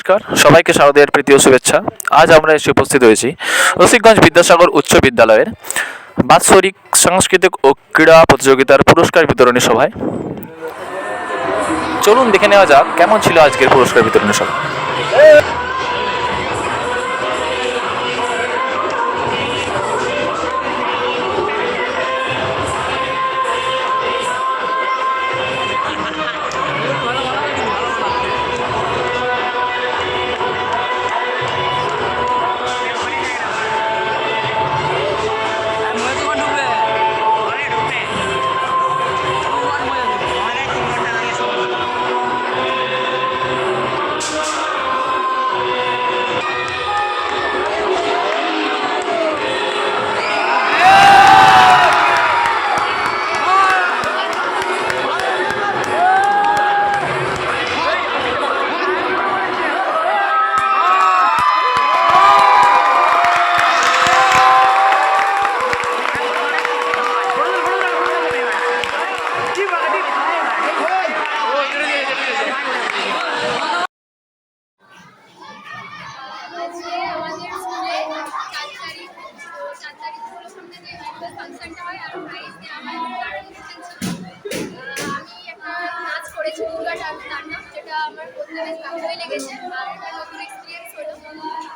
নমস্কার, সবাইকে শারদীয়ার প্রীতি ও শুভেচ্ছা। আজ আমরা এসে উপস্থিত হয়েছি রসিকগঞ্জ বিদ্যাসাগর উচ্চ বিদ্যালয়ের বাৎসরিক সাংস্কৃতিক ও ক্রীড়া প্রতিযোগিতার পুরস্কার বিতরণী সভায়। চলুন দেখে নেওয়া যাক কেমন ছিল আজকের পুরস্কার বিতরণী সভা। আজকে আমাদের স্কুলে 4 তারিখ তো 4 তারিখ স্কুলের সামনে যে একটা ফাংশনটা হয় আর প্রাইজ দেওয়া হয় তার অনুষ্ঠান ছিল। আমি একটা নাচ করেছি দুর্গা তাণ্ডব, যেটা আমার করতে বেশ ভালোই লেগেছে আর একটা নতুন এক্সপিরিয়েন্স হলো।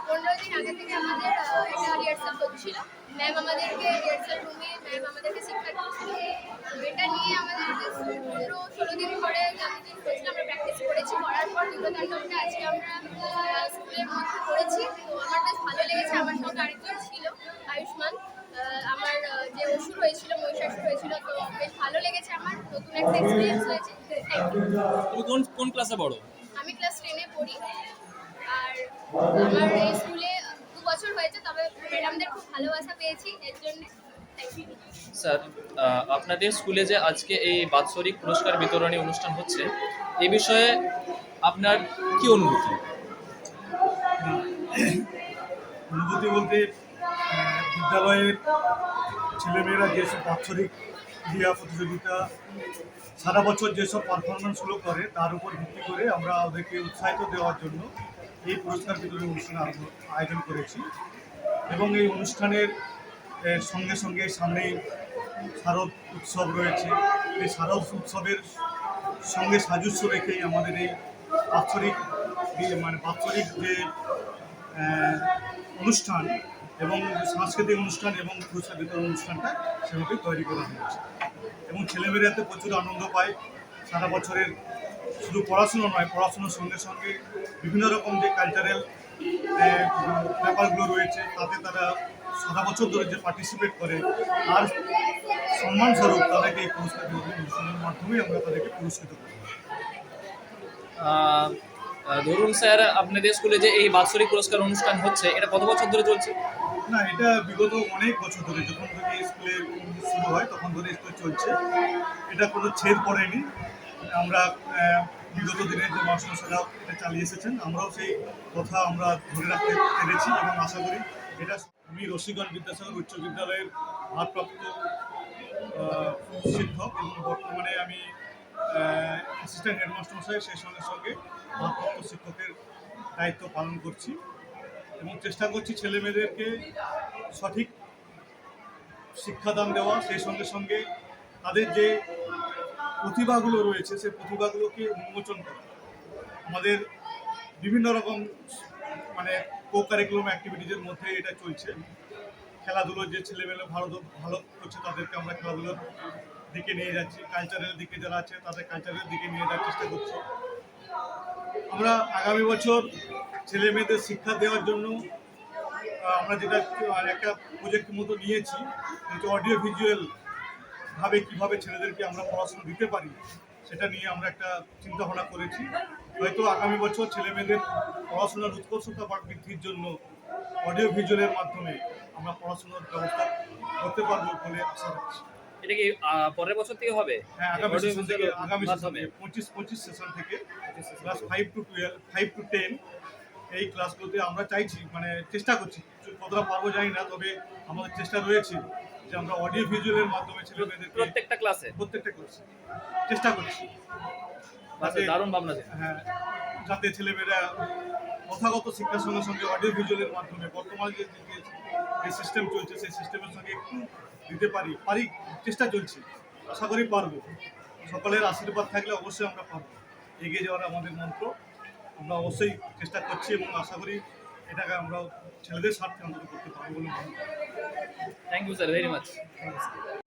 15 দিন আগে থেকে আমাদের এটা রিহার্সাল হচ্ছিল। ম্যাম আমাদেরকে রিহার্সাল রুমে আমাদেরকে শিক্ষা দিচ্ছিল। এটা নিয়ে আমাদের 15-16 দিন ধরে যতদিন হয়েছিল আমরা প্র্যাকটিস করেছি। করার পর দুর্গা তাণ্ডবটা আজকে আমরা স্কুলের মধ্যে করেছি। তো আমার বেশ ভালো লেগেছে। আমার সঙ্গে আরেকজন ছিল আয়ুষ্মান, আমার যে অসুর হয়েছিল, মহিষাসুর হয়েছিল। তো বেশ ভালো লেগেছে, আমার নতুন একটা এক্সপিরিয়েন্স হয়েছে। Thank you. তুমি কোন ক্লাসে পড়ো? আমি ক্লাস 10-এ পড়ি আর আমার এই স্কুলে 2 বছর হয়েছে, তবে ম্যাডামদের খুব ভালোবাসা পেয়েছি, এর জন্য থ্যাংক ইউ। স্যার, আপনাদের স্কুলে যে আজকে এই বাৎসরিক পুরস্কার বিতরণী অনুষ্ঠান হচ্ছে, এই বিষয়ে আপনার কি অনুভূতি? অনুভূতি বলতে বিদ্যালয়ের ছেলেমেয়েরা যেসব বাৎসরিক ক্রীড়া প্রতিযোগিতা সারা বছর যেসব পারফরমেন্সগুলো করে তার উপর ভিত্তি করে আমরা ওদেরকে উৎসাহিত দেওয়ার জন্য এই পুরস্কার বিতরণী অনুষ্ঠান আয়োজন করেছি। এবং এই অনুষ্ঠানের সঙ্গে সঙ্গে সামনেই শারদ উৎসব রয়েছে। এই শারদ উৎসবের সঙ্গে সাজস্য রেখেই আমাদের এই বাৎসরিক বাৎসরিক যে অনুষ্ঠান এবং সাংস্কৃতিক অনুষ্ঠান এবং পুরস্কার বিতরণ অনুষ্ঠানটা সেভাবে তৈরি করা হয়েছে। এবং ছেলেমেয়েরা এতে প্রচুর আনন্দ পায়। সারা বছরের শুধু পড়াশুনো নয়, পড়াশুনোর সঙ্গে সঙ্গে বিভিন্ন রকম যে কালচারাল ব্যাপারগুলো রয়েছে তাতে তারা সারা বছর ধরে যে পার্টিসিপেট করে আর সম্মানস্বরূপ তাদেরকে এই পুরস্কার বিতরণ অনুষ্ঠানের মাধ্যমেই আমরা তাদেরকে পুরস্কৃত করি। ধরুন স্যার, আপনাদের স্কুলে যে এই বাৎসরিক পুরস্কার অনুষ্ঠান হচ্ছে, এটা কত বছর ধরে চলছে? না, এটা বিগত অনেক বছর ধরে, যখন থেকে স্কুলে শুরু হয় তখন ধরে স্কুলে চলছে। এটা কোনো ছেদ পড়েনি। আমরা বিগত দিনে যে মাস্টারমশাইরা এটা চালিয়ে এসেছেন, আমরাও সেই কথা আমরা ধরে রাখতে পেরেছি এবং আশা করি এটা। আমি রসিকগঞ্জ বিদ্যাসাগর উচ্চ বিদ্যালয়ের ভারপ্রাপ্ত শিক্ষক এবং বর্তমানে আমি অ্যাসিস্ট্যান্ট হেডমাস্টারমশাই, সেই সঙ্গে সঙ্গে ভারপ্রাপ্ত শিক্ষকের দায়িত্ব পালন করছি এবং চেষ্টা করছি ছেলেমেয়েদেরকে সঠিক শিক্ষাদান দেওয়া, সেই সঙ্গে সঙ্গে তাদের যে প্রতিভাগুলো রয়েছে সেই প্রতিভাগুলোকে উন্মোচন করা। আমাদের বিভিন্ন রকম কো কারিকুলাম অ্যাক্টিভিটিজের মধ্যে এটা চলছে। খেলাধুলোর যে ছেলেমেয়েরা ভালো করছে তাদেরকে আমরা খেলাধুলোর দিকে নিয়ে যাচ্ছি। কালচারের দিকে যারা আছে তাদের কালচারের দিকে নিয়ে যাওয়ার চেষ্টা করছি। আমরা আগামী বছর ছেলে মেয়েদের শিক্ষা দেওয়ার জন্য আমরা যেটা একটা প্রজেক্টের মতো নিয়েছি, অডিও ভিজুয়াল ভাবে কীভাবে ছেলেদেরকে আমরা পড়াশোনা দিতে পারি সেটা নিয়ে আমরা একটা চিন্তাভাবনা করেছি। হয়তো আগামী বছর ছেলে মেয়েদের পড়াশোনার উৎকর্ষতা বা বৃদ্ধির জন্য অডিও ভিজুয়ালের মাধ্যমে আমরা পড়াশোনার ব্যবস্থা করতে পারবো বলে আশা রাখছি। এটা কি পরের বছর থেকে হবে? হ্যাঁ, আগামী সেশন থেকে 25 সেশন থেকে ক্লাস 5 to 12, 5 to 10 এই ক্লাসগুলোতে আমরা চাইছি, চেষ্টা করছি, কতটা পারবো জানি না, তবে আমাদের চেষ্টা রয়েছে যে আমরা অডিও ভিজুয়ালের মাধ্যমে ছেলেমেয়েদের প্রত্যেকটা ক্লাসে চেষ্টা করছি। দারুণ ভাবনা। হ্যাঁ, যাতে ছেলেমেয়েরা প্রথাগত শিক্ষার সঙ্গে সঙ্গে অডিও ভিজুয়ালের মাধ্যমে বর্তমানে যে সিস্টেম চলছে সেই সিস্টেমের সঙ্গে একটু দিতে পারি চেষ্টা চলছে, আশা করি পারবো। সকলের আশীর্বাদ থাকলে অবশ্যই আমরা পারবো। এগিয়ে যাওয়ার আমাদের মন্ত্র, আমরা অবশ্যই চেষ্টা করছি এবং আশা করি এটাকে আমরা ছেলেদের স্বার্থে অন্তত করতে পারবো বলে মনে করি। Thank you sir very much.